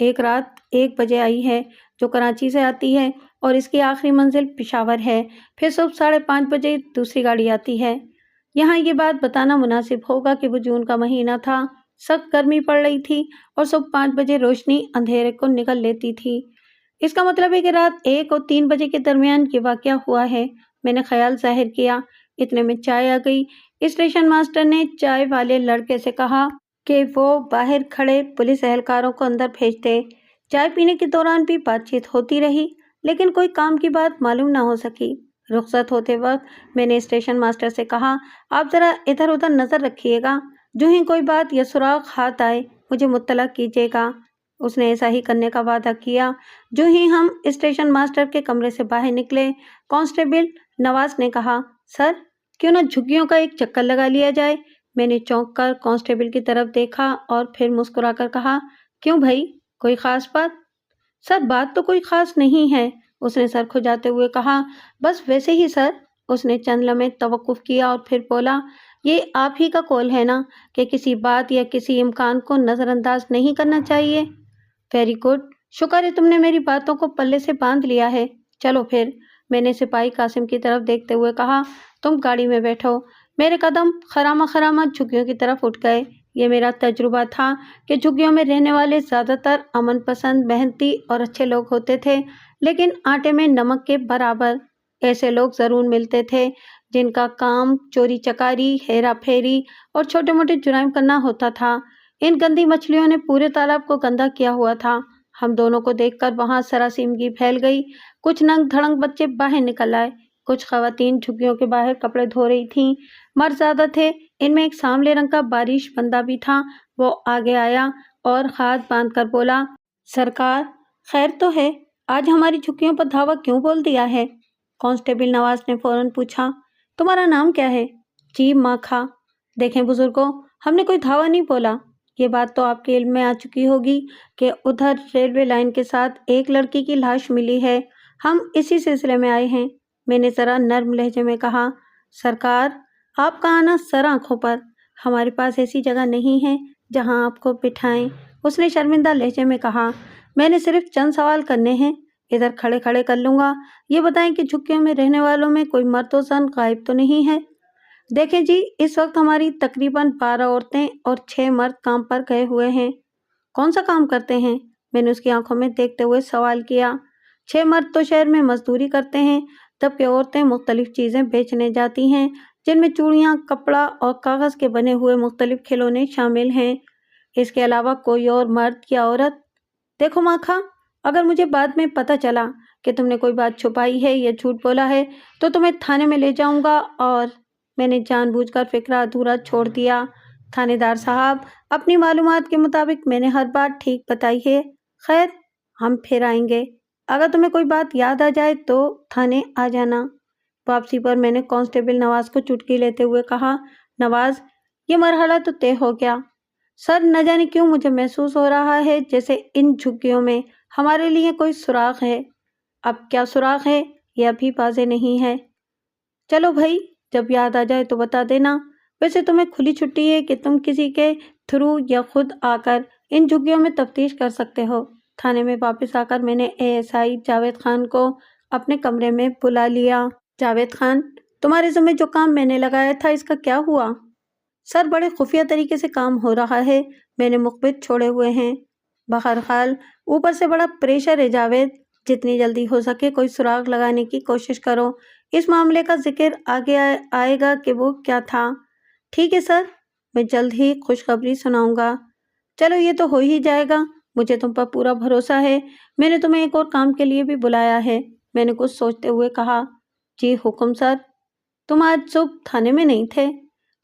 ایک رات 1 بجے آئی ہے جو کراچی سے آتی ہے اور اس کی آخری منزل پشاور ہے۔ پھر صبح 5:30 بجے دوسری گاڑی آتی ہے۔ یہاں یہ بات بتانا مناسب ہوگا کہ وہ جون کا مہینہ تھا، سخت گرمی پڑ رہی تھی اور صبح 5 بجے روشنی اندھیرے کو نگل لیتی تھی۔ اس کا مطلب ہے کہ رات 1 اور 3 بجے کے درمیان یہ واقعہ ہوا ہے۔ میں نے خیال ظاہر کیا۔ اتنے میں چائے آ گئی۔ اسٹیشن ماسٹر نے چائے والے لڑکے سے کہا کہ وہ باہر کھڑے پولیس اہلکاروں کو اندر بھیج دے۔ چائے پینے کے دوران بھی بات چیت ہوتی رہی لیکن کوئی کام کی بات معلوم نہ ہو سکی۔ رخصت ہوتے وقت میں نے اسٹیشن ماسٹر سے کہا، آپ ذرا ادھر ادھر نظر رکھیے گا، جو ہی کوئی بات یا سراغ ہاتھ آئے مجھے مطلع کیجیے گا۔ اس نے ایسا ہی کرنے کا وعدہ کیا۔ جو ہی ہم اسٹیشن ماسٹر کے کمرے سے باہر نکلے، کانسٹیبل نواز نے کہا، سر کیوں نہ جھگیوں کا ایک چکر لگا لیا جائے؟ میں نے چونک کر کانسٹیبل کی طرف دیکھا اور پھر مسکرا کر کہا، کیوں بھائی، کوئی خاص بات؟ سر بات تو کوئی خاص نہیں ہے، اس نے سر کھجاتے ہوئے کہا، بس ویسے ہی سر۔ اس نے چند لمحے توقف کیا اور پھر بولا، یہ آپ ہی کا قول ہے نا کہ کسی بات یا کسی امکان کو نظر انداز نہیں کرنا چاہیے؟ ویری گڈ، شکر ہے تم نے میری باتوں کو پلے سے باندھ لیا ہے۔ چلو پھر، میں نے سپاہی قاسم کی طرف دیکھتے ہوئے کہا، تم گاڑی میں بیٹھو۔ میرے قدم خرامہ خرامہ جھگیوں کی طرف اٹھ گئے۔ یہ میرا تجربہ تھا کہ جھگیوں میں رہنے والے زیادہ تر امن پسند، محنتی اور اچھے لوگ ہوتے تھے، لیکن آٹے میں نمک کے برابر ایسے لوگ ضرور ملتے تھے جن کا کام چوری چکاری، ہیرا پھیری اور چھوٹے موٹے جرائم کرنا ہوتا تھا۔ ان گندی مچھلیوں نے پورے تالاب کو گندا کیا ہوا تھا۔ ہم دونوں کو دیکھ کر وہاں سراسیمگی پھیل گئی۔ کچھ ننگ دھڑنگ بچے باہر نکل آئے، کچھ خواتین جھگیوں کے باہر کپڑے دھو رہی تھیں، مرد زیادہ تھے۔ ان میں ایک سانولے رنگ کا بارش بندہ بھی تھا۔ وہ آگے آیا اور ہاتھ باندھ کر بولا، سرکار خیر تو ہے، آج ہماری جھگیوں پر دھاوا کیوں بول دیا ہے؟ کانسٹیبل نواز نے فوراً پوچھا، تمہارا نام کیا ہے؟ جی ماکھا۔ دیکھیں بزرگوں، ہم نے کوئی دھاوا نہیں بولا۔ یہ بات تو آپ کے علم میں آ چکی ہوگی کہ ادھر ریلوے لائن کے ساتھ ایک لڑکی کی لاش ملی ہے۔ ہم اسی سلسلے میں آئے ہیں۔ میں نے ذرا نرم لہجے میں کہا، سرکار آپ کا آنا سر آنکھوں پر، ہمارے پاس ایسی جگہ نہیں ہے جہاں آپ کو بٹھائیں۔ اس نے شرمندہ لہجے میں کہا، میں نے صرف چند سوال کرنے ہیں، ادھر کھڑے کھڑے کر لوں گا۔ یہ بتائیں کہ جھگیوں میں رہنے والوں میں کوئی مرد و زن غائب تو نہیں ہے؟ دیکھیں جی، اس وقت ہماری تقریباً 12 عورتیں اور 6 مرد کام پر گئے ہوئے ہیں۔ کون سا کام کرتے ہیں؟ میں نے اس کی آنکھوں میں دیکھتے ہوئے سوال کیا۔ 6 مرد تو شہر میں مزدوری کرتے ہیں، جبکہ عورتیں مختلف چیزیں بیچنے جاتی ہیں، جن میں چوڑیاں، کپڑا اور کاغذ کے بنے ہوئے مختلف کھلونے شامل ہیں۔ اس کے علاوہ کوئی اور مرد یا عورت؟ دیکھو ماکھا، اگر مجھے بعد میں پتہ چلا کہ تم نے کوئی بات چھپائی ہے یا جھوٹ بولا ہے تو تمہیں تھانے میں لے جاؤں گا۔ اور میں نے جان بوجھ کر فکرہ ادھورا چھوڑ دیا، تھانے دار صاحب، اپنی معلومات کے مطابق میں نے ہر بات ٹھیک بتائی ہے۔ خیر، ہم پھر آئیں گے، اگر تمہیں کوئی بات یاد آ جائے تو تھانے آ جانا۔ واپسی پر میں نے کانسٹیبل نواز کو چٹکی لیتے ہوئے کہا، نواز، یہ مرحلہ تو طے ہو گیا۔ سر، نہ جانے کیوں مجھے محسوس ہو رہا ہے جیسے ان جھگیوں میں ہمارے لیے کوئی سراغ ہے۔ اب کیا سراغ ہے یہ ابھی واضح نہیں ہے۔ چلو بھائی، جب یاد آ جائے تو بتا دینا۔ ویسے تمہیں کھلی چھٹی ہے کہ تم کسی کے تھرو یا خود آ کر ان جھگیوں میں تفتیش کر سکتے ہو۔ تھانے میں واپس آ کر میں نے ASI جاوید خان کو اپنے کمرے میں بلا لیا۔ جاوید خان، تمہارے ذمہ جو کام میں نے لگایا تھا اس کا کیا ہوا؟ سر، بڑے خفیہ طریقے سے کام ہو رہا ہے، میں نے مخبت چھوڑے ہوئے ہیں۔ بہرحال اوپر سے بڑا پریشر ہے جاوید، جتنی جلدی ہو سکے کوئی سراغ لگانے کی کوشش کرو۔ اس معاملے کا ذکر آگے آئے گا کہ وہ کیا تھا۔ ٹھیک ہے سر، میں جلد ہی خوشخبری سناؤں گا۔ چلو یہ تو ہو ہی جائے گا، مجھے تم پر پورا بھروسہ ہے۔ میں نے تمہیں ایک اور کام کے لیے بھی بلایا ہے۔ میں نے کچھ سوچتے ہوئے کہا، جی حکم سر۔ تم آج صبح تھانے میں نہیں تھے؟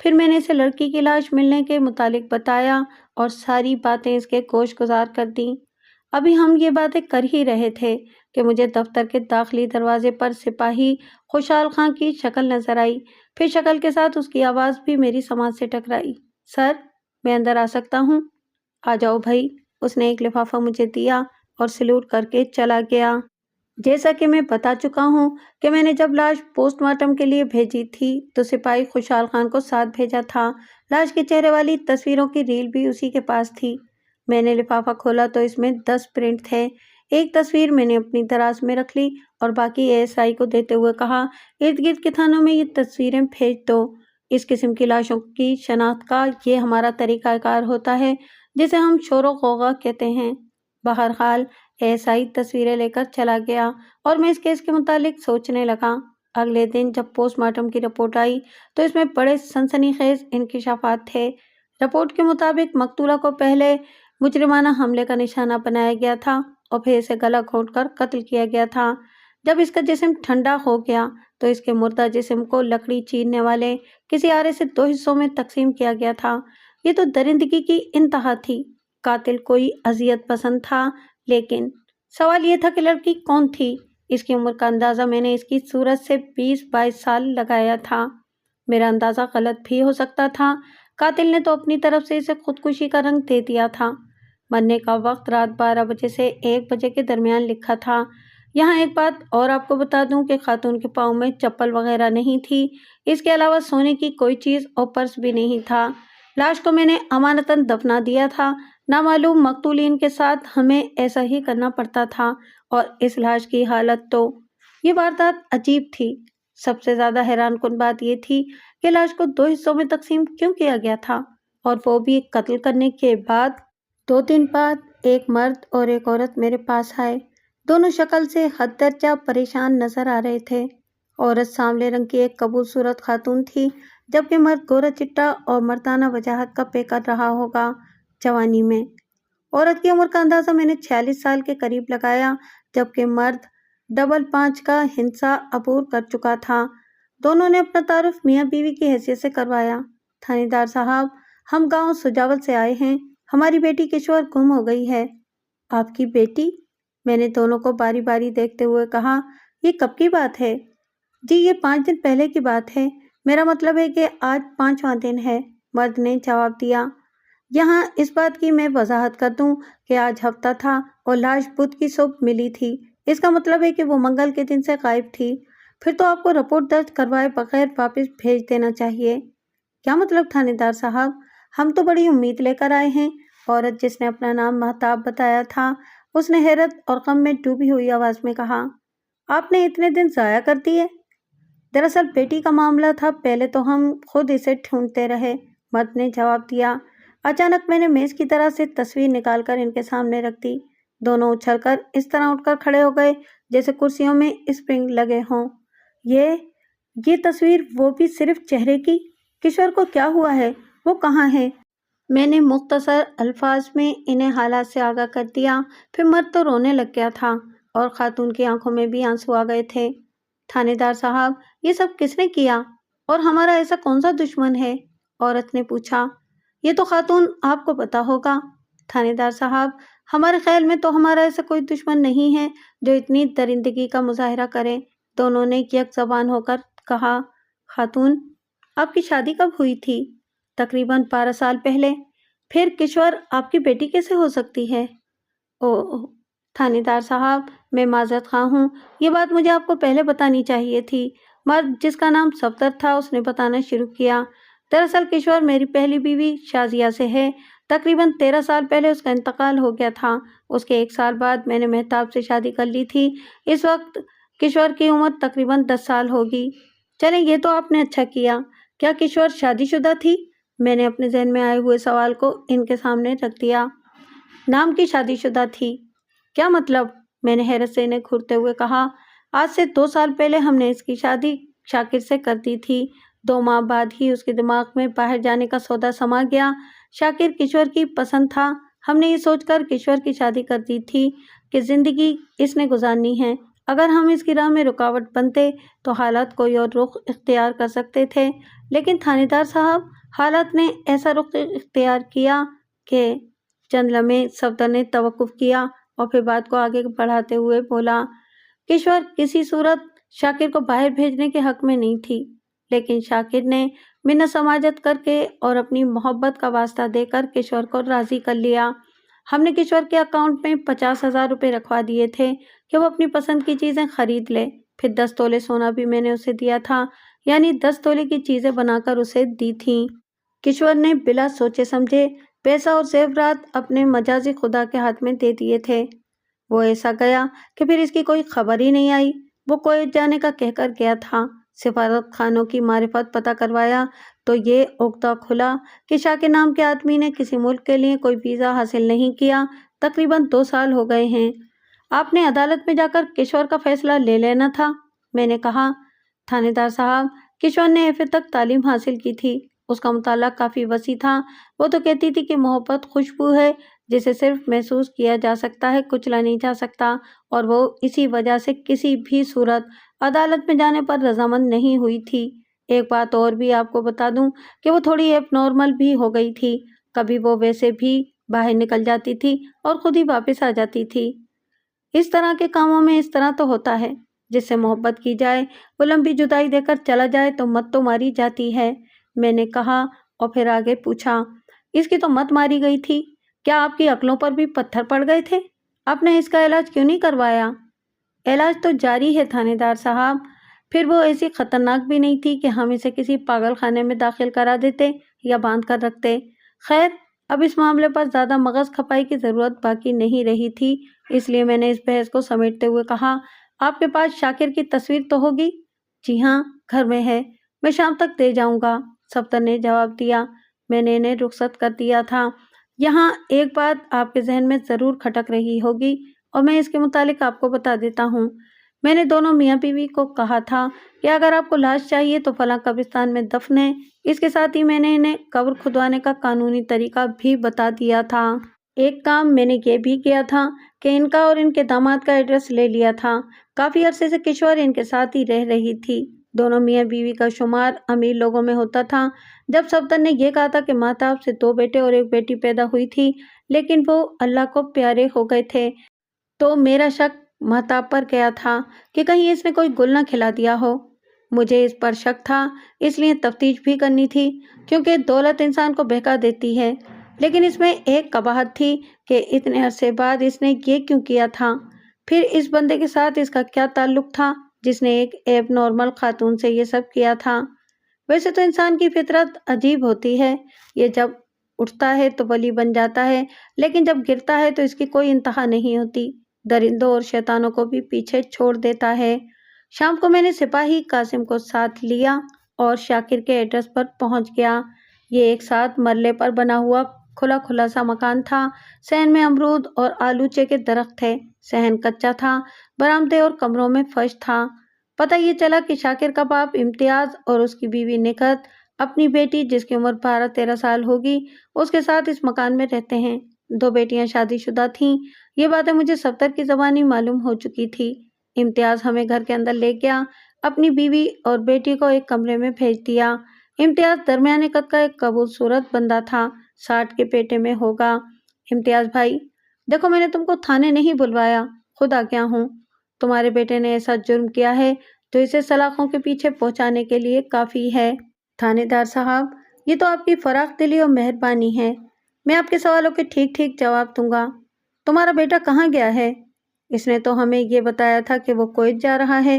پھر میں نے اسے لڑکی کی لاش ملنے کے متعلق بتایا اور ساری باتیں اس کے گوش گزار کر دیں۔ ابھی ہم یہ باتیں کر ہی رہے تھے کہ مجھے دفتر کے داخلی دروازے پر سپاہی خوشحال خان کی شکل نظر آئی، پھر شکل کے ساتھ اس کی آواز بھی میری سماعت سے ٹکرائی، سر، میں اندر آ سکتا ہوں؟ آ جاؤ بھائی۔ اس نے ایک لفافہ مجھے دیا اور سلوٹ کر کے چلا گیا۔ جیسا کہ میں بتا چکا ہوں کہ میں نے جب لاش پوسٹ مارٹم کے لیے بھیجی تھی تو سپاہی خوشحال خان کو ساتھ بھیجا تھا۔ لاش کے چہرے والی تصویروں کی ریل بھی اسی کے پاس تھی۔ میں نے لفافہ کھولا تو اس میں 10 پرنٹ تھے۔ ایک تصویر میں نے اپنی دراز میں رکھ لی اور باقی ASI کو دیتے ہوئے کہا، ارد گرد کے تھانوں میں یہ تصویریں بھیج دو۔ اس قسم کی لاشوں کی شناخت کا یہ ہمارا طریقہ کار ہوتا ہے، جسے ہم شور و غوغا کہتے ہیں۔ بہرحال ASI تصویریں لے کر چلا گیا اور میں اس کیس کے متعلق سوچنے لگا۔ اگلے دن جب پوسٹ مارٹم کی رپورٹ آئی تو اس میں بڑے سنسنی خیز انکشافات تھے۔ رپورٹ کے مطابق مقتولہ کو پہلے مجرمانہ حملے کا نشانہ بنایا گیا تھا اور پھر اسے گلا گھونٹ کر قتل کیا گیا تھا۔ جب اس کا جسم ٹھنڈا ہو گیا تو اس کے مردہ جسم کو لکڑی چیرنے والے کسی آرے سے 2 حصوں میں تقسیم کیا گیا تھا۔ یہ تو درندگی کی انتہا تھی۔ قاتل کوئی اذیت پسند تھا، لیکن سوال یہ تھا کہ لڑکی کون تھی؟ اس کی عمر کا اندازہ میں نے اس کی صورت سے 20-22 سال لگایا تھا۔ میرا اندازہ غلط بھی ہو سکتا تھا۔ قاتل نے تو اپنی طرف سے اسے خودکشی کا رنگ دے دیا تھا۔ مرنے کا وقت رات 12 بجے سے 1 بجے کے درمیان لکھا تھا۔ یہاں ایک بات اور آپ کو بتا دوں کہ خاتون کے پاؤں میں چپل وغیرہ نہیں تھی۔ اس کے علاوہ سونے کی کوئی چیز اور پرس بھی نہیں تھا۔ لاش کو میں نے امانتاً دفنا دیا تھا۔ نامعلوم مقتولین کے ساتھ ہمیں ایسا ہی کرنا پڑتا تھا، اور اس لاش کی حالت تو… یہ واردات عجیب تھی۔ سب سے زیادہ حیران کن بات یہ تھی کہ لاش کو 2 حصوں میں تقسیم کیوں کیا گیا تھا، اور وہ بھی قتل کرنے کے بعد۔ 2 دن بعد ایک مرد اور ایک عورت میرے پاس آئے۔ دونوں شکل سے حد درجہ پریشان نظر آ رہے تھے۔ عورت سانولے رنگ کی ایک قبول صورت خاتون تھی، جبکہ مرد گورا چٹا اور مردانہ وجاہت کا پے کر رہا ہوگا جوانی میں۔ عورت کی عمر کا اندازہ میں نے 46 سال کے قریب لگایا، جبکہ مرد ڈبل 5 کا ہندسہ عبور کر چکا تھا۔ دونوں نے اپنا تعارف میاں بیوی کی حیثیت سے کروایا۔ تھانے دار صاحب، ہم گاؤں سجاول سے آئے ہیں۔ ہماری بیٹی کشور گم ہو گئی ہے۔ آپ کی بیٹی؟ میں نے دونوں کو باری باری دیکھتے ہوئے کہا، یہ کب کی بات ہے؟ جی یہ 5 دن پہلے کی بات ہے۔ میرا مطلب ہے کہ آج 5واں دن ہے، مرد نے جواب دیا۔ یہاں اس بات کی میں وضاحت کر دوں کہ آج ہفتہ تھا اور لاش بدھ کی صبح ملی تھی۔ اس کا مطلب ہے کہ وہ منگل کے دن سے غائب تھی۔ پھر تو آپ کو رپورٹ درج کروائے بغیر واپس بھیج دینا چاہیے۔ کیا مطلب تھانے دار صاحب؟ ہم تو بڑی امید لے کر آئے ہیں۔ عورت جس نے اپنا نام مہتاب بتایا تھا، اس نے حیرت اور غم میں ڈوبی ہوئی آواز میں کہا، آپ نے اتنے دن ضائع کر دیے؟ دراصل بیٹی کا معاملہ تھا، پہلے تو ہم خود اسے ڈھونڈتے رہے، مرد نے جواب دیا۔ اچانک میں نے میز کی طرح سے تصویر نکال کر ان کے سامنے رکھ دی۔ دونوں اچھل کر اس طرح اٹھ کر کھڑے ہو گئے جیسے کرسیوں میں اسپرنگ لگے ہوں۔ یہ تصویر، وہ بھی صرف چہرے کی؟ کشور کو کیا ہوا ہے؟ وہ کہاں ہے؟ میں نے مختصر الفاظ میں انہیں حالات سے آگاہ کر دیا۔ پھر مرد تو رونے لگ گیا تھا اور خاتون کی آنکھوں میں بھی آنسو آ گئے تھے۔ تھانے دار صاحب، یہ سب کس نے کیا اور ہمارا ایسا کون سا دشمن ہے؟ عورت نے پوچھا۔ یہ تو خاتون آپ کو پتا ہوگا۔ تھانے دار صاحب، ہمارے خیال میں تو ہمارا ایسا کوئی دشمن نہیں ہے جو اتنی درندگی کا مظاہرہ کرے۔ دونوں نے یک زبان ہو کر کہا۔ خاتون، آپ کی شادی کب ہوئی تھی؟ تقریباً 12 سال پہلے۔ پھر کشور آپ کی بیٹی کیسے ہو سکتی ہے؟ تھانے دار صاحب، میں معذرت خواہ ہوں، یہ بات مجھے آپ کو پہلے بتانی چاہیے تھی۔ مرد جس کا نام صفدر تھا، اس نے بتانا شروع کیا۔ دراصل کشور میری پہلی بیوی شازیہ سے ہے۔ تقریباً 13 سال پہلے اس کا انتقال ہو گیا تھا۔ اس کے 1 سال بعد میں نے مہتاب سے شادی کر لی تھی۔ اس وقت کشور کی عمر تقریباً 10 سال ہوگی۔ چلیں، یہ تو آپ نے اچھا کیا۔ کیا کشور شادی شدہ تھی؟ میں نے اپنے ذہن میں آئے ہوئے سوال کو ان کے سامنے رکھ دیا۔ نام کی شادی شدہ تھی؟ کیا مطلب؟ میں نے حیرت سے انہیں گھورتے ہوئے کہا۔ آج سے 2 سال پہلے ہم نے اس کی شادی شاکر سے کر دی تھی۔ 2 ماہ بعد ہی اس کے دماغ میں باہر جانے کا سودا سما گیا۔ شاکر کشور کی پسند تھا۔ ہم نے یہ سوچ کر کشور کی شادی کر دی تھی کہ زندگی اس نے گزارنی ہے۔ اگر ہم اس کی راہ میں رکاوٹ بنتے تو حالات کوئی اور رخ اختیار کر سکتے تھے، لیکن تھانے دار صاحب، حالات نے ایسا رخ اختیار کیا کہ… چند لمحے صفدر نے توقف کیا اور پھر بات کو آگے بڑھاتے ہوئے بولا، کشور کسی صورت شاکر کو باہر بھیجنے کے حق میں نہیں تھی، لیکن شاکر نے منت سماجت کر کے اور اپنی محبت کا واسطہ دے کر کشور کو راضی کر لیا۔ ہم نے کشور کے اکاؤنٹ میں 50,000 روپے رکھوا دیے تھے کہ وہ اپنی پسند کی چیزیں خرید لے۔ پھر 10 تولے سونا بھی میں نے اسے دیا تھا، یعنی 10 تولے کی چیزیں بنا کر اسے دی تھیں۔ کشور نے بلا سوچے سمجھے پیسہ اور زیورات اپنے مجازی خدا کے ہاتھ میں دے دیے تھے۔ وہ ایسا گیا کہ پھر اس کی کوئی خبر ہی نہیں آئی۔ وہ کویت جانے کا کہہ کر گیا تھا۔ سفارت خانوں کی معرفت پتہ کروایا تو یہ عقدہ کھلا کہ شاکر نام کے آدمی نے کسی ملک کے لیے کوئی ویزا حاصل نہیں کیا۔ تقریباً 2 سال ہو گئے ہیں۔ آپ نے عدالت میں جا کر کشور کا فیصلہ لے لینا تھا۔ میں نے کہا، تھانے دار صاحب، کشور نے ایف اے تک تعلیم حاصل کی تھی۔ اس کا مطالعہ کافی وسیع تھا۔ وہ تو کہتی تھی کہ محبت خوشبو ہے جسے صرف محسوس کیا جا سکتا ہے، کچلا نہیں جا سکتا، اور وہ اسی وجہ سے کسی بھی صورت عدالت میں جانے پر رضامند نہیں ہوئی تھی۔ ایک بات اور بھی آپ کو بتا دوں کہ وہ تھوڑی ایب نارمل بھی ہو گئی تھی۔ کبھی وہ ویسے بھی باہر نکل جاتی تھی اور خود ہی واپس آ جاتی تھی۔ اس طرح کے کاموں میں اس طرح تو ہوتا ہے، جس سے محبت کی جائے وہ لمبی جدائی دے کر چلا جائے تو مت تو ماری جاتی ہے۔ میں نے کہا اور پھر آگے پوچھا، اس کی تو مت ماری گئی تھی، کیا آپ کی عقلوں پر بھی پتھر پڑ گئے تھے؟ آپ نے اس کا علاج کیوں نہیں کروایا؟ علاج تو جاری ہے تھانے دار صاحب۔ پھر وہ ایسی خطرناک بھی نہیں تھی کہ ہم اسے کسی پاگل خانے میں داخل کرا دیتے یا باندھ کر رکھتے۔ خیر، اب اس معاملے پر زیادہ مغز کھپائی کی ضرورت باقی نہیں رہی تھی، اس لیے میں نے اس بحث کو سمیٹتے ہوئے کہا، آپ کے پاس شاکر کی تصویر تو ہوگی؟ جی ہاں، گھر میں ہے، میں شام تک دے جاؤں گا، صفدر نے جواب دیا۔ میں نے انہیں رخصت کر دیا تھا۔ یہاں ایک بات آپ کے ذہن میں ضرور کھٹک رہی ہوگی اور میں اس کے متعلق آپ کو بتا دیتا ہوں۔ میں نے دونوں میاں بیوی کو کہا تھا کہ اگر آپ کو لاش چاہیے تو فلاں قبرستان میں دفن ہے۔ اس کے ساتھ ہی میں نے انہیں قبر کھدوانے کا قانونی طریقہ بھی بتا دیا تھا۔ ایک کام میں نے یہ بھی کیا تھا کہ ان کا اور ان کے داماد کا ایڈریس لے لیا تھا۔ کافی عرصے سے کشور ان کے ساتھ ہی رہ رہی تھی۔ دونوں میاں بیوی کا شمار امیر لوگوں میں ہوتا تھا۔ جب صفدر نے یہ کہا تھا کہ ماہتاب سے 2 بیٹے اور 1 بیٹی پیدا ہوئی تھی لیکن وہ اللہ کو پیارے ہو گئے تھے، تو میرا شک ماہتاب پر گیا تھا کہ کہیں اس نے کوئی گل نہ کھلا دیا ہو۔ مجھے اس پر شک تھا، اس لیے تفتیش بھی کرنی تھی، کیونکہ دولت انسان کو بہکا دیتی ہے۔ لیکن اس میں ایک قباحت تھی کہ اتنے عرصے بعد اس نے یہ کیوں کیا تھا؟ پھر اس بندے کے ساتھ اس کا کیا تعلق تھا جس نے ایک ایب نارمل خاتون سے یہ سب کیا تھا؟ ویسے تو انسان کی فطرت عجیب ہوتی ہے، یہ جب اٹھتا ہے تو ولی بن جاتا ہے، لیکن جب گرتا ہے تو اس کی کوئی انتہا نہیں ہوتی، درندوں اور شیطانوں کو بھی پیچھے چھوڑ دیتا ہے۔ شام کو میں نے سپاہی قاسم کو ساتھ لیا اور شاکر کے ایڈریس پر پہنچ گیا۔ یہ ایک 7 مرلے پر بنا ہوا کھلا سا مکان تھا۔ صحن میں امرود اور آلوچے کے درخت تھے۔ صحن کچا تھا، برآمدے اور کمروں میں فرش تھا۔ پتہ یہ چلا کہ شاکر کا باپ امتیاز اور اس کی بیوی نکہت اپنی بیٹی جس کی عمر 12-13 سال ہوگی اس کے ساتھ اس مکان میں رہتے ہیں۔ 2 بیٹیاں شادی شدہ تھیں۔ یہ باتیں مجھے صفدر کی زبانی معلوم ہو چکی تھی۔ امتیاز ہمیں گھر کے اندر لے گیا، اپنی بیوی اور بیٹی کو ایک کمرے میں بھیج دیا۔ امتیاز درمیانے قد کا ایک قبول صورت بندہ تھا، 60 کے پیٹے میں ہوگا۔ امتیاز بھائی، دیکھو میں نے تم کو تھانے نہیں بلوایا، خدا کیا ہوں، تمہارے بیٹے نے ایسا جرم کیا ہے جو اسے سلاخوں کے پیچھے پہنچانے کے لیے کافی ہے۔ تھانے دار صاحب، یہ تو آپ کی فراخ دلی اور مہربانی ہے، میں آپ کے سوالوں کے ٹھیک ٹھیک جواب دوں گا۔ تمہارا بیٹا کہاں گیا ہے؟ اس نے تو ہمیں یہ بتایا تھا کہ وہ کویت جا رہا ہے۔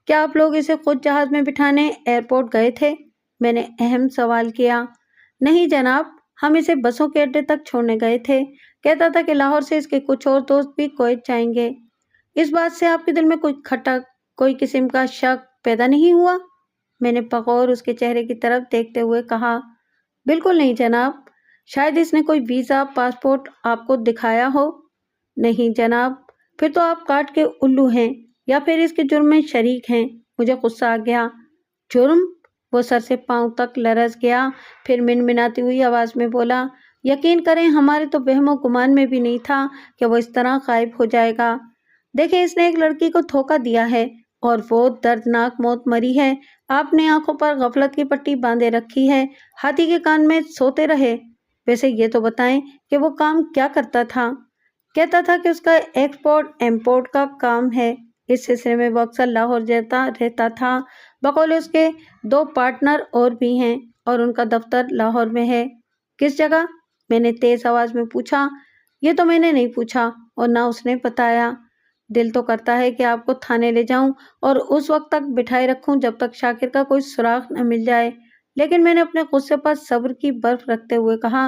کیا آپ لوگ اسے خود جہاز میں بٹھانے ایئرپورٹ گئے تھے؟ میں نے اہم سوال کیا۔ نہیں جناب، ہم اسے بسوں کے اڈے تک چھوڑنے گئے تھے، کہتا تھا کہ لاہور سے اس کے کچھ اور دوست بھی کویت جائیں گے۔ اس بات سے آپ کے دل میں کوئی کھٹک، کوئی قسم کا شک پیدا نہیں ہوا؟ میں نے بغور اس کے چہرے کی طرف دیکھتے ہوئے کہا، بالکل نہیں جناب۔ شاید اس نے کوئی ویزا پاسپورٹ آپ کو دکھایا ہو؟ نہیں جناب۔ پھر تو آپ کاٹ کے الو ہیں یا پھر اس کے جرم میں شریک ہیں۔ مجھے غصہ آ گیا۔ جرم؟ وہ سر سے پاؤں تک لرز گیا، پھر منمناتی ہوئی آواز میں بولا، یقین کریں ہمارے تو وہم و گمان میں بھی نہیں تھا کہ وہ اس طرح غائب ہو جائے گا۔ دیکھیں اس نے ایک لڑکی کو دھوکہ دیا ہے اور وہ دردناک موت مری ہے۔ آپ نے آنکھوں پر غفلت کی پٹی باندھے رکھی ہے، ہاتھی کے کان میں سوتے رہے۔ ویسے یہ تو بتائیں کہ وہ کام کیا کرتا تھا؟ کہتا تھا کہ اس کا ایکسپورٹ امپورٹ کا کام ہے، اس سلسلے میں وہ اکثر لاہور جاتا رہتا تھا۔ بقول اس کے 2 پارٹنر اور بھی ہیں اور ان کا دفتر لاہور میں ہے۔ کس جگہ؟ میں نے تیز آواز میں پوچھا۔ یہ تو میں نے نہیں پوچھا اور نہ اس نے بتایا۔ دل تو کرتا ہے کہ آپ کو تھانے لے جاؤں اور اس وقت تک بٹھائے رکھوں جب تک شاکر کا کوئی سراغ نہ مل جائے، لیکن میں نے اپنے غصے پر صبر کی برف رکھتے ہوئے کہا،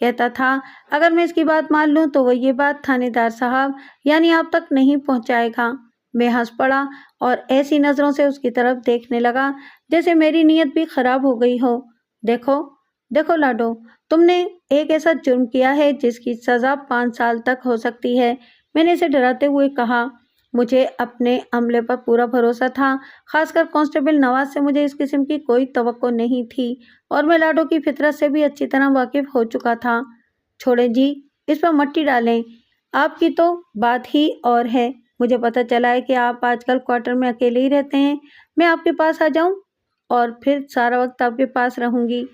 کہتا تھا اگر میں اس کی بات مان لوں تو وہ یہ بات تھانے دار صاحب یعنی آپ تک نہیں پہنچائے گا۔ میں ہنس پڑا اور ایسی نظروں سے اس کی طرف دیکھنے لگا جیسے میری نیت بھی خراب ہو گئی ہو۔ دیکھو دیکھو لاڈو، تم نے ایک ایسا جرم کیا ہے جس کی سزا 5 سال تک ہو سکتی ہے۔ میں نے اسے ڈراتے ہوئے کہا۔ مجھے اپنے عملے پر پورا بھروسہ تھا، خاص کر کانسٹیبل نواز سے مجھے اس قسم کی کوئی توقع نہیں تھی اور میں لاڈو کی فطرت سے بھی اچھی طرح واقف ہو چکا تھا۔ چھوڑیں جی، اس پر مٹی ڈالیں، آپ کی تو بات ہی اور ہے۔ مجھے پتہ چلا ہے کہ آپ آج کل کوارٹر میں اکیلے ہی رہتے ہیں، میں آپ کے پاس آ جاؤں اور پھر سارا وقت آپ کے پاس رہوں گی۔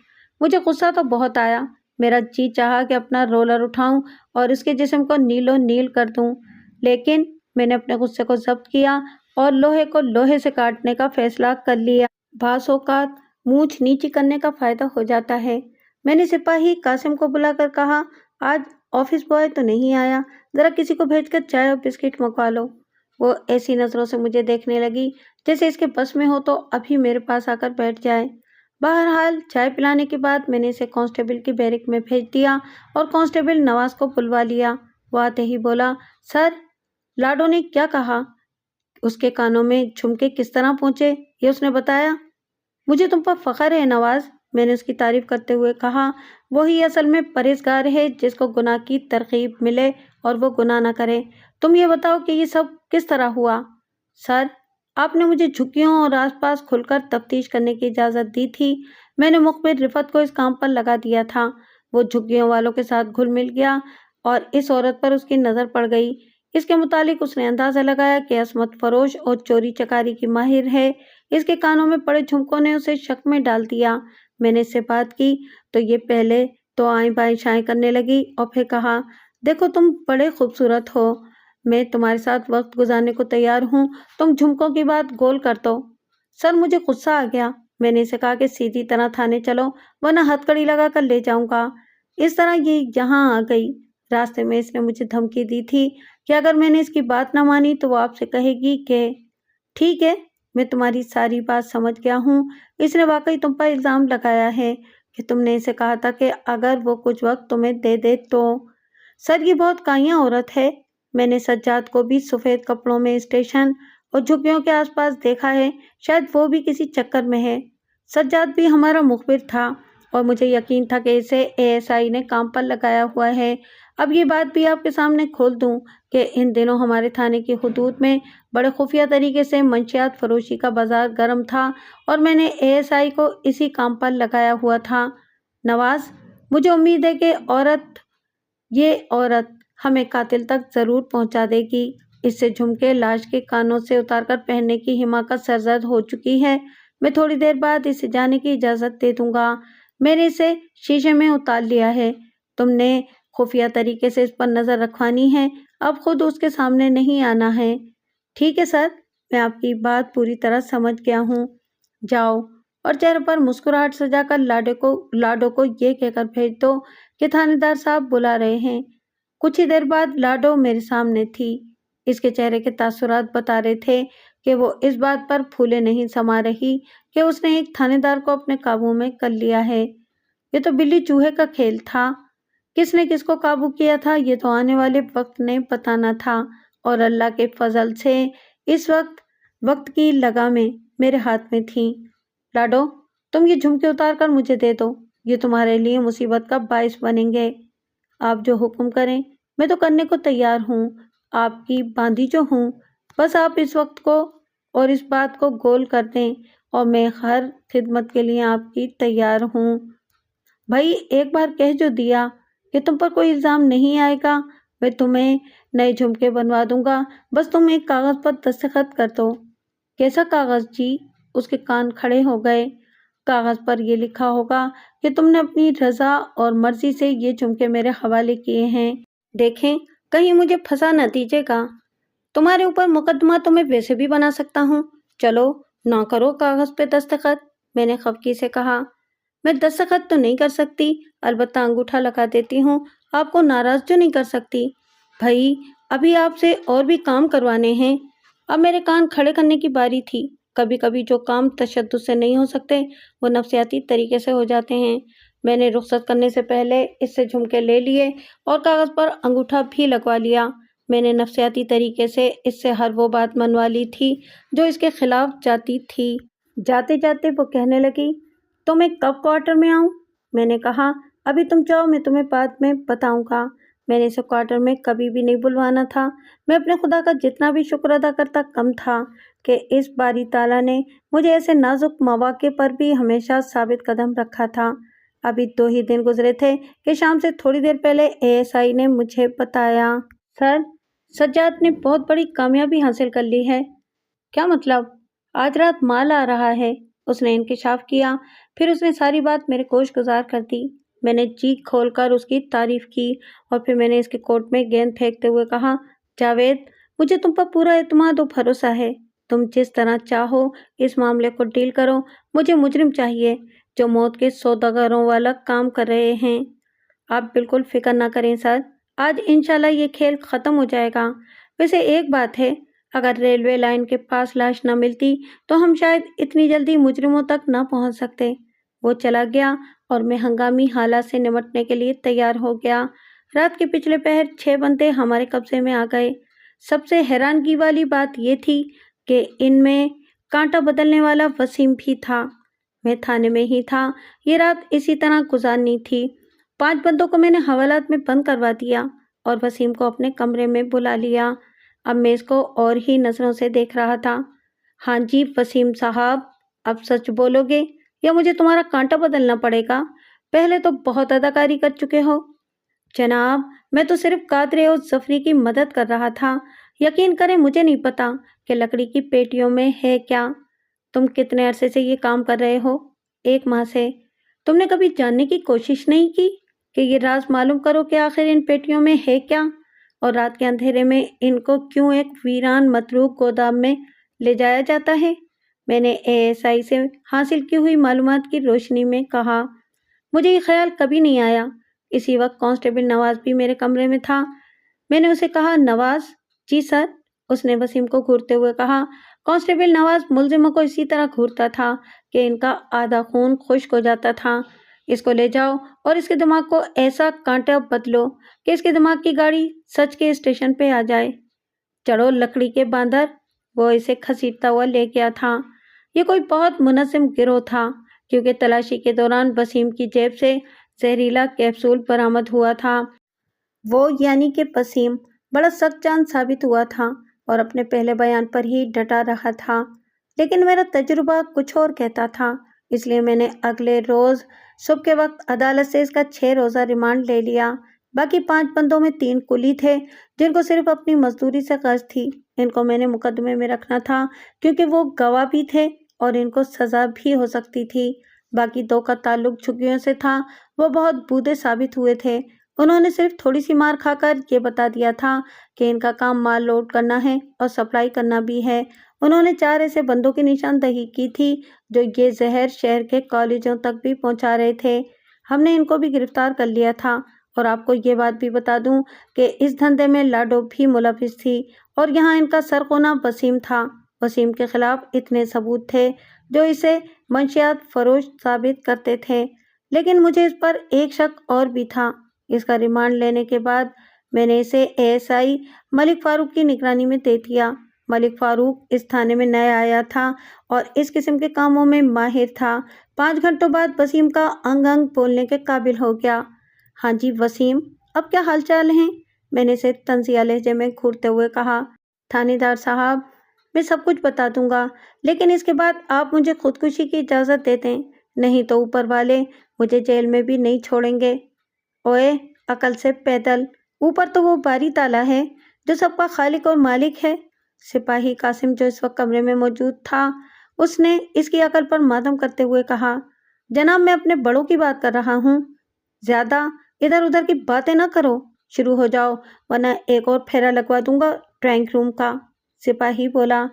مجھے غصہ تو بہت آیا، میرا جی چاہا کہ اپنا رولر اٹھاؤں اور اس کے جسم کو نیلو نیل کر دوں، لیکن میں نے اپنے غصے کو ضبط کیا اور لوہے کو لوہے سے کاٹنے کا فیصلہ کر لیا۔ بعض اوقات مونچھ نیچی کرنے کا فائدہ ہو جاتا ہے۔ میں نے سپاہی قاسم کو بلا کر کہا، آج آفس بوائے تو نہیں آیا، ذرا کسی کو بھیج کر چائے اور بسکٹ منگوا لو۔ وہ ایسی نظروں سے مجھے دیکھنے لگی جیسے اس کے بس میں ہو تو ابھی میرے پاس آ کر بیٹھ جائے۔ بہرحال چائے پلانے کے بعد میں نے اسے کانسٹیبل کی بیرک میں بھیج دیا اور کانسٹیبل نواز کو بلوا لیا۔ وہ آتے ہی بولا، سر، لاڈو نے کیا کہا؟ اس کے کانوں میں جھمکے کس طرح پہنچے یہ اس نے بتایا؟ مجھے تم پر فخر ہے نواز، میں نے اس کی تعریف کرتے ہوئے کہا۔ وہی اصل میں پرہیزگار ہے جس کو گناہ کی ترغیب ملے اور وہ گناہ نہ کرے۔ تم یہ بتاؤ کہ یہ سب کس طرح ہوا؟ سر، آپ نے مجھے جھگیوں اور آس پاس کھل کر تفتیش کرنے کی اجازت دی تھی۔ میں نے مخبر رفعت کو اس کام پر لگا دیا تھا۔ وہ جھگیوں والوں کے ساتھ گھل مل گیا اور اس عورت پر اس کی نظر پڑ گئی۔ اس کے متعلق اس نے اندازہ لگایا کہ عصمت فروش اور چوری چکاری کی ماہر ہے۔ اس کے کانوں میں پڑے جھمکوں نے اسے شک میں ڈال دیا۔ میں نے اس سے بات کی تو یہ پہلے تو آئیں بائیں شائیں کرنے لگی اور پھر کہا، دیکھو تم بڑے خوبصورت ہو، میں تمہارے ساتھ وقت گزارنے کو تیار ہوں، تم جھمکوں کی بات گول کر دو۔ سر، مجھے غصہ آ گیا۔ میں نے اسے کہا کہ سیدھی طرح تھانے چلو ورنہ ہتھکڑی لگا کر لے جاؤں گا۔ اس طرح یہ یہاں آ گئی۔ راستے میں اس نے مجھے دھمکی دی تھی کہ اگر میں نے اس کی بات نہ مانی تو وہ آپ سے کہے گی کہ ٹھیک ہے، میں تمہاری ساری بات سمجھ گیا ہوں، اس نے واقعی تم پر الزام لگایا ہے کہ تم نے اسے کہا تھا کہ اگر وہ کچھ وقت تمہیں دے دے تو۔ سر، یہ بہت کائیاں عورت ہے، میں نے سجاد کو بھی سفید کپڑوں میں اسٹیشن اور جھگیوں کے آس پاس دیکھا ہے، شاید وہ بھی کسی چکر میں ہے۔ سجاد بھی ہمارا مخبر تھا اور مجھے یقین تھا کہ اسے ASI نے کام پر لگایا ہوا ہے۔ اب یہ بات بھی آپ کے سامنے کھول دوں کہ ان دنوں ہمارے تھانے کی حدود میں بڑے خفیہ طریقے سے منشیات فروشی کا بازار گرم تھا اور میں نے ASI کو اسی کام پر لگایا ہوا تھا۔ نواز، مجھے امید ہے کہ یہ عورت ہمیں قاتل تک ضرور پہنچا دے گی۔ اس سے جھمکے لاش کے کانوں سے اتار کر پہننے کی حماقت سرزد ہو چکی ہے۔ میں تھوڑی دیر بعد اسے جانے کی اجازت دے دوں گا۔ میں نے اسے شیشے میں اتار لیا ہے، تم نے خفیہ طریقے سے اس پر نظر رکھوانی ہے، اب خود اس کے سامنے نہیں آنا ہے۔ ٹھیک ہے سر، میں آپ کی بات پوری طرح سمجھ گیا ہوں، جاؤ۔ اور چہرے پر مسکراہٹ سجا کر لاڈو کو یہ کہہ کر بھیج دو کہ تھانے دار صاحب بلا رہے ہیں۔ کچھ ہی دیر بعد لاڈو میرے سامنے تھی۔ اس کے چہرے کے تاثرات بتا رہے تھے کہ وہ اس بات پر پھولے نہیں سما رہی کہ اس نے ایک تھانے دار کو اپنے قابو میں کر لیا ہے۔ یہ تو بلی چوہے کا کھیل تھا، کس نے کس کو قابو کیا تھا یہ تو آنے والے وقت نے بتانا تھا، اور اللہ کے فضل سے اس وقت کی لگامیں میرے ہاتھ میں تھیں۔ لاڈو، تم یہ جھمکے اتار کر مجھے دے دو، یہ تمہارے لیے مصیبت کا باعث بنیں گے۔ آپ جو حکم کریں میں تو کرنے کو تیار ہوں، آپ کی باندھی جو ہوں، بس آپ اس وقت کو اور اس بات کو گول کر دیں اور میں ہر خدمت کے لیے آپ کی تیار ہوں۔ بھائی، ایک بار کہہ جو دیا کہ تم پر کوئی الزام نہیں آئے گا، میں تمہیں نئے جھمکے بنوا دوں گا، بس تم ایک کاغذ پر دستخط کر دو۔ کیسا کاغذ جی؟ اس کے کان کھڑے ہو گئے۔ کاغذ پر یہ لکھا ہوگا کہ تم نے اپنی رضا اور مرضی سے یہ جھمکے میرے حوالے کیے ہیں۔ دیکھیں کہیں مجھے پھنسا نہ دیجیے گا، تمہارے اوپر مقدمہ تو میں ویسے بھی بنا سکتا ہوں۔ چلو نہ کرو کاغذ پہ دستخط، میں نے خفگی سے کہا۔ میں دستخط تو نہیں کر سکتی، البتہ انگوٹھا لگا دیتی ہوں، آپ کو ناراض جو نہیں کر سکتی۔ بھائی، ابھی آپ سے اور بھی کام کروانے ہیں۔ اب میرے کان کھڑے کرنے کی باری تھی۔ کبھی کبھی جو کام تشدد سے نہیں ہو سکتے وہ نفسیاتی طریقے سے ہو جاتے ہیں۔ میں نے رخصت کرنے سے پہلے اس سے جھمکے لے لیے اور کاغذ پر انگوٹھا بھی لگوا لیا۔ میں نے نفسیاتی طریقے سے اس سے ہر وہ بات منوا لی تھی جو اس کے خلاف جاتی تھی۔ جاتے جاتے وہ کہنے لگی، تو میں کب کوارٹر میں آؤں؟ میں نے کہا، ابھی تم جاؤ، میں تمہیں بعد میں بتاؤں گا۔ میں نے اسے کوارٹر میں کبھی بھی نہیں بلوانا تھا۔ میں اپنے خدا کا جتنا بھی شکر ادا کرتا کم تھا کہ اس باری تعالیٰ نے مجھے ایسے نازک مواقع پر بھی ہمیشہ ثابت قدم رکھا تھا۔ ابھی 2 ہی دن گزرے تھے کہ شام سے تھوڑی دیر پہلے ASI نے مجھے بتایا، سر، سجاد نے بہت بڑی کامیابی حاصل کر لی ہے۔ کیا مطلب؟ آج رات مال آ رہا ہے، اس نے انکشاف کیا۔ پھر اس نے ساری بات میرے گوش گزار کر دی۔ میں نے جی کھول کر اس کی تعریف کی اور پھر میں نے اس کے کوٹ میں گیند پھینکتے ہوئے کہا، جاوید، مجھے تم پر پورا اعتماد و بھروسہ ہے۔ تم جس طرح چاہو اس معاملے کو ڈیل کرو۔ مجھے مجرم چاہیے جو موت کے سوداگروں والا کام کر رہے ہیں۔ آپ بالکل فکر نہ کریں سر، آج انشاءاللہ یہ کھیل ختم ہو جائے گا۔ ویسے ایک بات ہے، اگر ریلوے لائن کے پاس لاش نہ ملتی تو ہم شاید اتنی جلدی مجرموں تک نہ پہنچ سکتے۔ وہ چلا گیا اور میں ہنگامی حالات سے نمٹنے کے لیے تیار ہو گیا۔ رات کے پچھلے پہر 6 بندے ہمارے قبضے میں آ گئے۔ سب سے حیرانگی والی بات یہ تھی کہ ان میں کانٹا بدلنے والا وسیم بھی تھا۔ میں تھانے میں ہی تھا، یہ رات اسی طرح گزارنی تھی۔ 5 بندوں کو میں نے حوالات میں بند کروا دیا اور وسیم کو اپنے کمرے میں بلا لیا۔ اب میں اس کو اور ہی نظروں سے دیکھ رہا تھا۔ ہاں جی وسیم صاحب، اب سچ بولو گے یا مجھے تمہارا کانٹا بدلنا پڑے گا؟ پہلے تو بہت اداکاری کر چکے ہو۔ جناب، میں تو صرف قادر اور ظفری کی مدد کر رہا تھا۔ یقین کریں مجھے نہیں پتا کہ لکڑی کی پیٹیوں میں ہے کیا۔ تم کتنے عرصے سے یہ کام کر رہے ہو؟ 1 ماہ سے۔ تم نے کبھی جاننے کی کوشش نہیں کی کہ یہ راز معلوم کرو کہ آخر ان پیٹیوں میں ہے کیا، اور رات کے اندھیرے میں ان کو کیوں ایک ویران متروک گودام میں لے جایا جاتا ہے؟ میں نے ASI سے حاصل کی ہوئی معلومات کی روشنی میں کہا۔ مجھے یہ خیال کبھی نہیں آیا۔ اسی وقت کانسٹیبل نواز بھی میرے کمرے میں تھا۔ میں نے اسے کہا، نواز؟ جی سر، اس نے وسیم کو گھورتے ہوئے کہا۔ کانسٹیبل نواز ملزموں کو اسی طرح گھورتا تھا کہ ان کا آدھا خون خشک ہو جاتا تھا۔ اس کو لے جاؤ اور اس کے دماغ کو ایسا کانٹا بدلو کہ اس کے دماغ کی گاڑی سچ کے اسٹیشن پہ آ جائے۔ چڑھو لکڑی کے باندر۔ وہ اسے گھسیٹتا ہوا لے گیا تھا۔ یہ کوئی بہت منظم گروہ تھا کیونکہ تلاشی کے دوران وسیم کی جیب سے زہریلا کیپسول برآمد ہوا تھا۔ وہ یعنی کہ وسیم بڑا سخت جان ثابت ہوا تھا اور اپنے پہلے بیان پر ہی ڈٹا رہا تھا، لیکن میرا تجربہ کچھ اور کہتا تھا، اس لیے میں نے اگلے روز صبح کے وقت عدالت سے اس کا 6 روزہ ریمانڈ لے لیا۔ باقی 5 بندوں میں 3 کلی تھے جن کو صرف اپنی مزدوری سے غرض تھی۔ ان کو میں نے مقدمے میں رکھنا تھا کیونکہ وہ گواہ بھی تھے اور ان کو سزا بھی ہو سکتی تھی۔ باقی 2 کا تعلق جھگیوں سے تھا۔ وہ بہت بودے ثابت ہوئے تھے۔ انہوں نے صرف تھوڑی سی مار کھا کر یہ بتا دیا تھا کہ ان کا کام مال لوڈ کرنا ہے اور سپلائی کرنا بھی ہے۔ انہوں نے 4 ایسے بندوں کی نشاندہی کی تھی جو یہ زہر شہر کے کالجوں تک بھی پہنچا رہے تھے۔ ہم نے ان کو بھی گرفتار کر لیا تھا، اور آپ کو یہ بات بھی بتا دوں کہ اس دھندے میں لاڈو بھی ملوث تھی، اور یہاں ان کا سرغنہ وسیم تھا۔ وسیم کے خلاف اتنے ثبوت تھے جو اسے منشیات فروش ثابت کرتے تھے، لیکن مجھے اس پر ایک شک اور بھی تھا۔ اس کا ریمانڈ لینے کے بعد میں نے اسے ASI ملک فاروق کی نگرانی میں دے دیا۔ ملک فاروق اس تھانے میں نیا آیا تھا اور اس قسم کے کاموں میں ماہر تھا۔ 5 گھنٹوں بعد وسیم کا انگ انگ بولنے کے قابل ہو گیا۔ ہاں جی وسیم، اب کیا حال چال ہیں؟ میں نے اسے طنزیہ لہجے میں گھورتے ہوئے کہا۔ تھانے دار صاحب، میں سب کچھ بتا دوں گا، لیکن اس کے بعد آپ مجھے خودکشی کی اجازت دے دیں، نہیں تو اوپر والے مجھے جیل میں بھی نہیں چھوڑیں گے۔ اوئے، عقل سے پیدل، اوپر تو وہ باری تعالیٰ ہے جو سب کا خالق اور مالک ہے۔ سپاہی قاسم جو اس وقت کمرے میں موجود تھا، اس نے اس کی عقل پر ماتم کرتے ہوئے کہا، جناب میں اپنے بڑوں کی بات کر رہا ہوں، زیادہ ادھر ادھر کی باتیں نہ کرو، شروع ہو جاؤ ورنہ ایک اور پھیرا لگوا دوں گا ڈرائنگ روم کا۔ سپاہی بولا،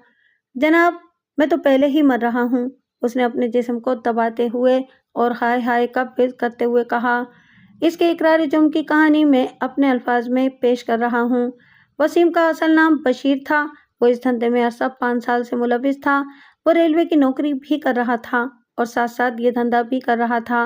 جناب میں تو پہلے ہی مر رہا ہوں۔ اس نے اپنے جسم کو دباتے ہوئے اور ہائے ہائے کا بل کرتے ہوئے کہا، اس کے اقرار جرم کی کہانی میں اپنے الفاظ میں پیش کر رہا ہوں۔ وسیم کا اصل نام بشیر تھا۔ وہ اس دھندے میں عرصہ 5 سال سے ملوث تھا۔ وہ ریلوے کی نوکری بھی کر رہا تھا اور ساتھ ساتھ یہ دھندا بھی کر رہا تھا۔